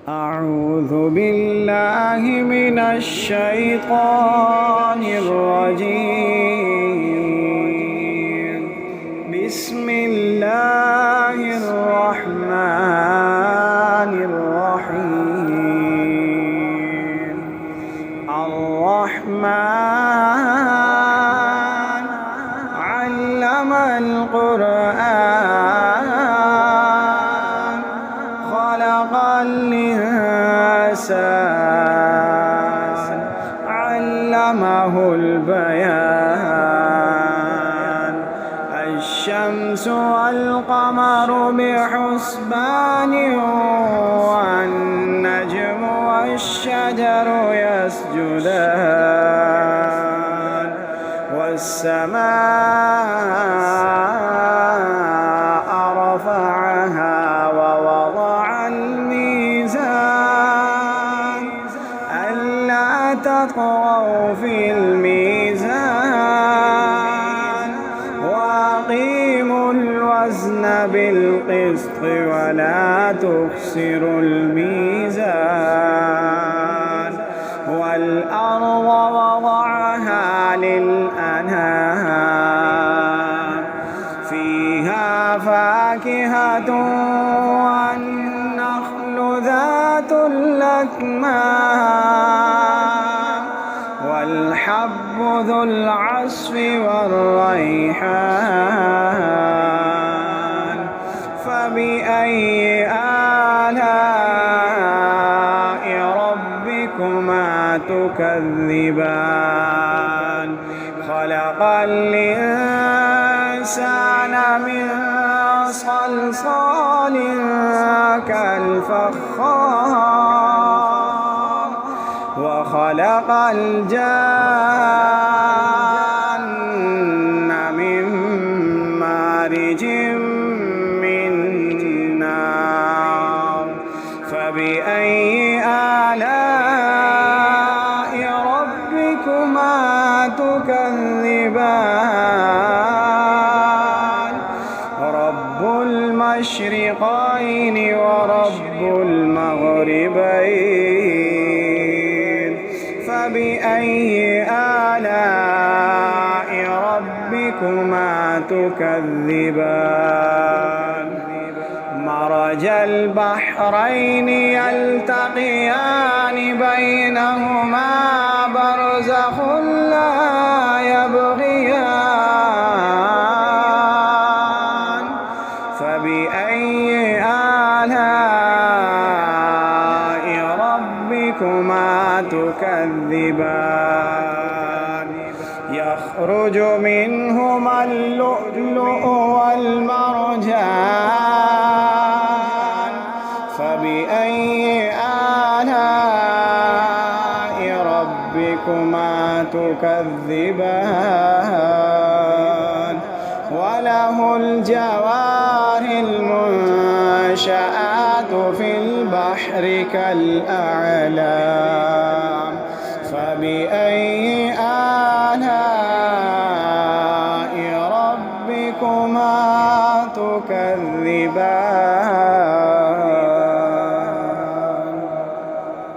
أعوذ بالله من الشيطان الرجيم. بسم الله الرحمن الرحيم. الرحمن علم القرآن خلق الإنسان علمه البيان. الشمس والقمر بحسبان والنجم والشجر يسجدان والسماء رفعها ووضع الميزان ألا تطغوا في الميزان وأقيموا الوزن بالقسط ولا تخسروا الميزان. والأرض وضعها للأنام فيها فاكهة والنخل ذات الأكمام والحب ذو العصف والريحان. فبأي آلاء ربكما تكذبان؟ خلق الإنسان من صلصال كالفخار وخلق الجان من مارج من نار. فبأي آلاء ربكما تكذبان؟ رب المشرقين ورب المغربين. فبأي آلاء ربكما تكذبان؟ مرج البحرين يلتقيان بينهما برزخ لا يبغيان. فبأي آلاء ربكما تكذبان؟ يخرج منهما اللؤلؤ والمرجان. فبأي آلاء ربكما تكذبان؟ وله الجوار المنشآت في البحر كالأعلام. فبأي